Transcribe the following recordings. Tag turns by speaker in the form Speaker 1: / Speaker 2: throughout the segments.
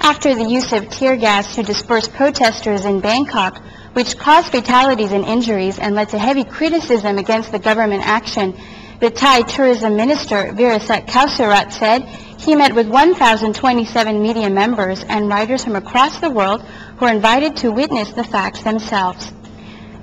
Speaker 1: after the use of tear gas to disperse protesters in Bangkok, which caused fatalities and injuries and led to heavy criticism against the government action. The Thai Tourism Minister, Virasak Kausurat, said he met with 1,027 media members and writers from across the world who were invited to witness the facts themselves.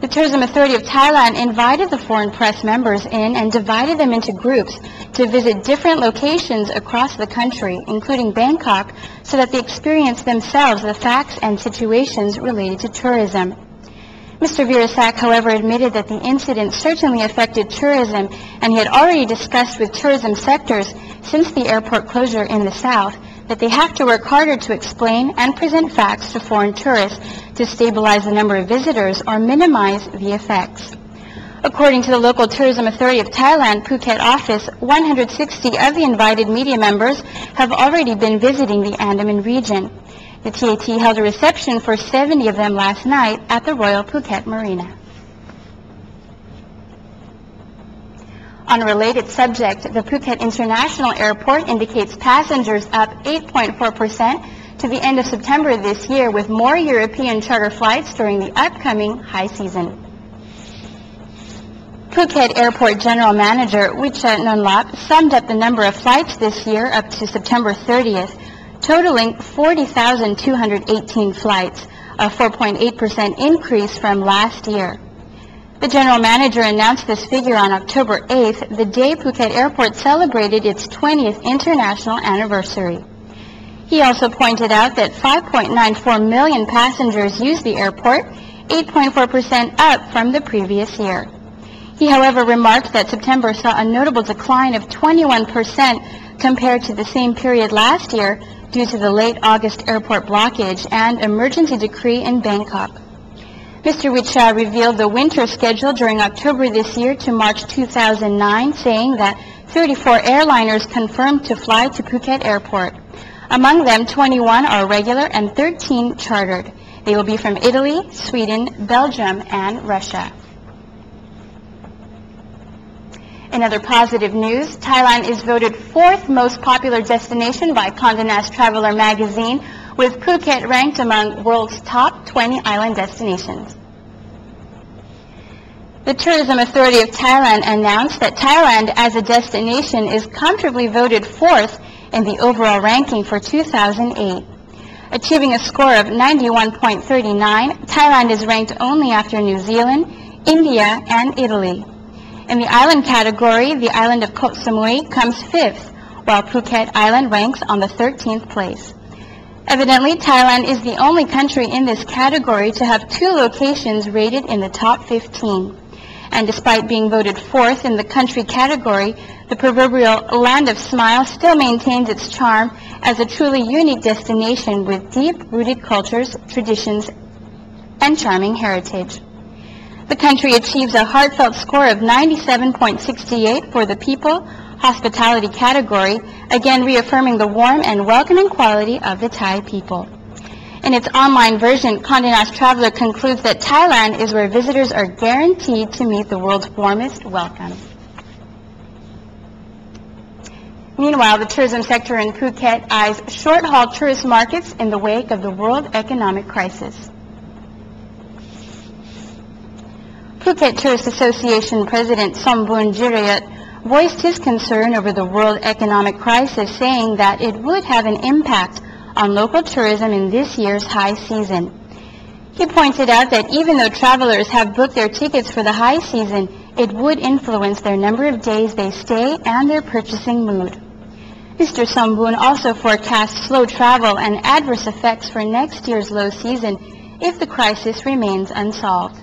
Speaker 1: The Tourism Authority of Thailand invited the foreign press members in and divided them into groups to visit different locations across the country, including Bangkok, so that they experience themselves the facts and situations related to tourism. Mr. Virasak, however, admitted that the incident certainly affected tourism, and he had already discussed with tourism sectors since the airport closure in the south that they have to work harder to explain and present facts to foreign tourists to stabilize the number of visitors or minimize the effects. According to the local Tourism Authority of Thailand Phuket office, 160 of the invited media members have already been visiting the Andaman region. The TAT held a reception for 70 of them last night at the Royal Phuket Marina. On a related subject, the Phuket International Airport indicates passengers up 8.4% to the end of September this year, with more European charter flights during the upcoming high season. Phuket Airport General Manager Wichat Nonlap summed up the number of flights this year up to September 30th, totaling 40,218 flights, a 4.8% increase from last year. The General Manager announced this figure on October 8th, the day Phuket Airport celebrated its 20th international anniversary. He also pointed out that 5.94 million passengers used the airport, 8.4% up from the previous year. He, however, remarked that September saw a notable decline of 21% compared to the same period last year due to the late August airport blockage and emergency decree in Bangkok. Mr. Wicha revealed the winter schedule during October this year to March 2009, saying that 34 airliners confirmed to fly to Phuket Airport. Among them, 21 are regular and 13 chartered. They will be from Italy, Sweden, Belgium, and Russia. In other positive news, Thailand is voted 4th most popular destination by Conde Nest Traveler Magazine, with Phuket ranked among world's top 20 island destinations. The Tourism Authority of Thailand announced that Thailand as a destination is comfortably voted 4th in the overall ranking for 2008. Achieving a score of 91.39, Thailand is ranked only after New Zealand, India, and Italy. In the island category, the island of Koh Samui comes 5th, while Phuket Island ranks on the 13th place. Evidently, Thailand is the only country in this category to have 2 locations rated in the top 15. And despite being voted 4th in the country category, the proverbial Land of Smiles still maintains its charm as a truly unique destination with deep-rooted cultures, traditions, and charming heritage. The country achieves a heartfelt score of 97.68 for the people hospitality category, again reaffirming the warm and welcoming quality of the Thai people. In its online version, Conde Nast Traveler concludes that Thailand is where visitors are guaranteed to meet the world's warmest welcome. Meanwhile, the tourism sector in Phuket eyes short-haul tourist markets in the wake of the world economic crisis. Phuket Tourist Association President Sombun Jirayat voiced his concern over the world economic crisis, saying that it would have an impact on local tourism in this year's high season. He pointed out that even though travelers have booked their tickets for the high season, it would influence their number of days they stay and their purchasing mood. Mr. Sombun also forecast slow travel and adverse effects for next year's low season if the crisis remains unsolved.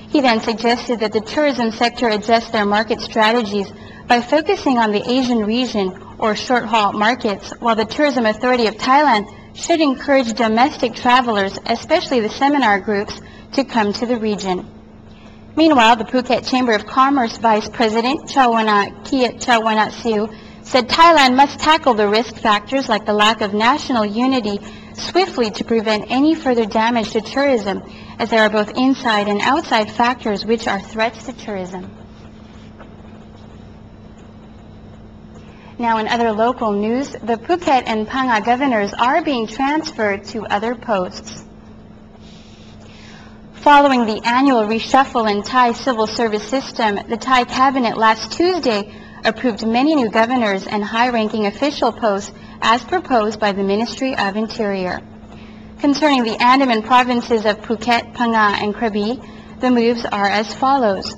Speaker 1: He then suggested that the tourism sector adjust their market strategies by focusing on the Asian region or short-haul markets, while the Tourism Authority of Thailand should encourage domestic travelers, especially the seminar groups, to come to the region. Meanwhile, the Phuket Chamber of Commerce Vice President Chawana Kiat Chawanasiu said Thailand must tackle the risk factors like the lack of national unity swiftly to prevent any further damage to tourism, as there are both inside and outside factors which are threats to tourism. Now in other local news, the Phuket and Phang-Nga Governors are being transferred to other posts. Following the annual reshuffle in Thai civil service system, the Thai cabinet last Tuesday approved many new governors and high-ranking official posts as proposed by the Ministry of Interior. Concerning the Andaman provinces of Phuket, Phang-Nga, and Krabi, the moves are as follows.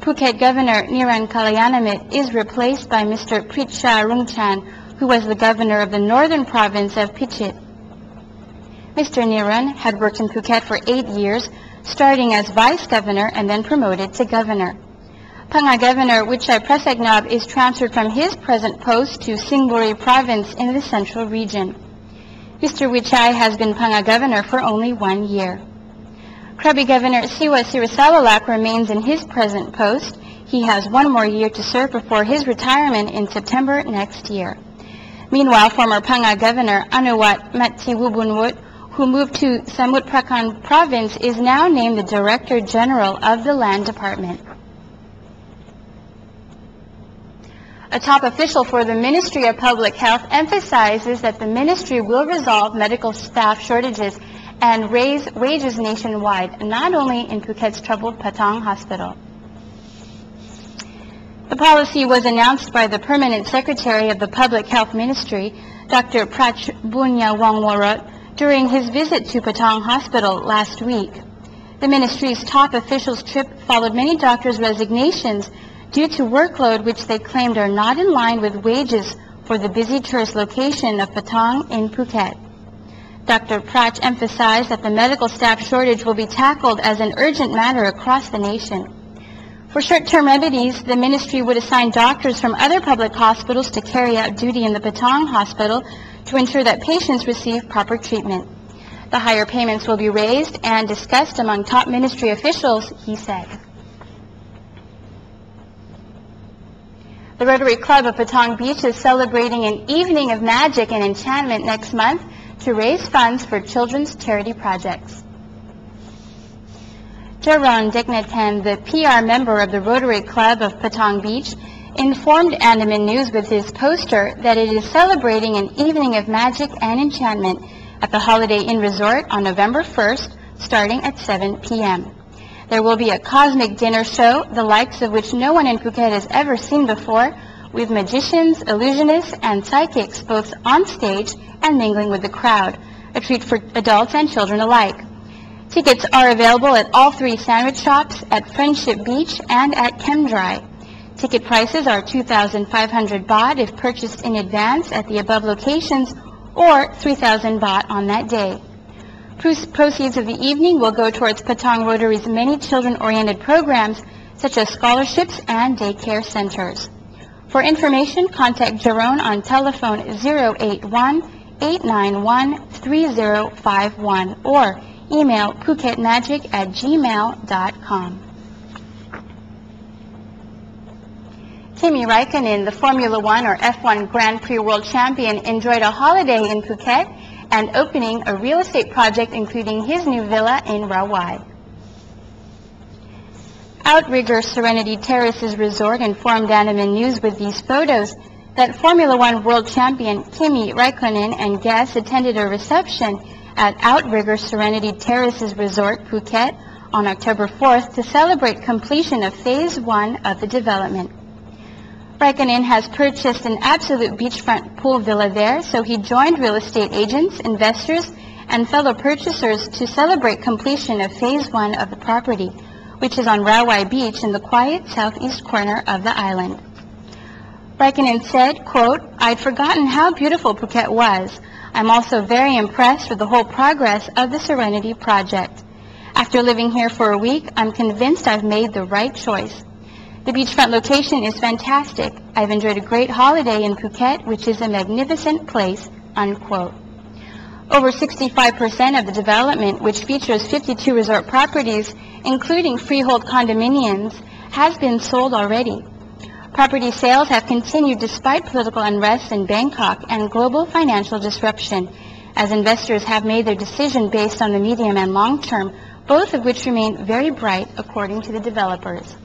Speaker 1: Phuket Governor Niran Kalayanamit is replaced by Mr. Pritsha Rungchan, who was the governor of the northern province of Phichit. Mr. Niran had worked in Phuket for 8 years, starting as vice governor and then promoted to governor. Phang-Nga Governor Wichai Praseknab is transferred from his present post to Singburi province in the central region. Mr. Wichai has been Phang-Nga Governor for only 1 year. Krabi Governor Siwa Sirisalalak remains in his present post. He has 1 more year to serve before his retirement in September next year. Meanwhile, former Phang-Nga Governor Anuwat Mattiwubunwut, who moved to Samut Prakan province, is now named the Director General of the Land Department. A top official for the Ministry of Public Health emphasizes that the ministry will resolve medical staff shortages and raise wages nationwide, not only in Phuket's troubled Patong Hospital. The policy was announced by the Permanent Secretary of the Public Health Ministry, Dr. Prach Bunya Wangwarot, during his visit to Patong Hospital last week. The ministry's top officials' trip followed many doctors' resignations due to workload which they claimed are not in line with wages for the busy tourist location of Patong in Phuket. Dr. Prach emphasized that the medical staff shortage will be tackled as an urgent matter across the nation. For short-term remedies, the ministry would assign doctors from other public hospitals to carry out duty in the Patong Hospital to ensure that patients receive proper treatment. The higher payments will be raised and discussed among top ministry officials, he said. The Rotary Club of Patong Beach is celebrating an evening of magic and enchantment next month to raise funds for children's charity projects. Jaron Dekneten, the PR member of the Rotary Club of Patong Beach, informed AndamanNews with his poster that it is celebrating an evening of magic and enchantment at the Holiday Inn Resort on November 1st, starting at 7 p.m. There will be a cosmic dinner show, the likes of which no one in Phuket has ever seen before, with magicians, illusionists, and psychics both on stage and mingling with the crowd, a treat for adults and children alike. Tickets are available at all 3 sandwich shops, at Friendship Beach, and at Chemdry. Ticket prices are 2,500 baht if purchased in advance at the above locations, or 3,000 baht on that day. Proceeds of the evening will go towards Patong Rotary's many children-oriented programs, such as scholarships and daycare centers. For information, contact Jerome on telephone 081-891-3051 or email phuketmagic@gmail.com. Kimi Raikkonen, the Formula One or F1 Grand Prix World Champion, enjoyed a holiday in Phuket and opening a real estate project including his new villa in Rawai. Outrigger Serenity Terraces Resort informed AndamanNews with these photos that Formula One World Champion Kimi Raikkonen and guests attended a reception at Outrigger Serenity Terraces Resort, Phuket, on October 4th to celebrate completion of Phase 1 of the development. Raikkonen has purchased an absolute beachfront pool villa there, so he joined real estate agents, investors, and fellow purchasers to celebrate completion of Phase 1 of the property, which is on Rawai Beach in the quiet southeast corner of the island. Raikkonen said, quote, "I'd forgotten how beautiful Phuket was. I'm also very impressed with the whole progress of the Serenity project. After living here for a week, I'm convinced I've made the right choice. The beachfront location is fantastic. I've enjoyed a great holiday in Phuket, which is a magnificent place," unquote. Over 65% of the development, which features 52 resort properties, including freehold condominiums, has been sold already. Property sales have continued despite political unrest in Bangkok and global financial disruption, as investors have made their decision based on the medium and long term, both of which remain very bright according to the developers.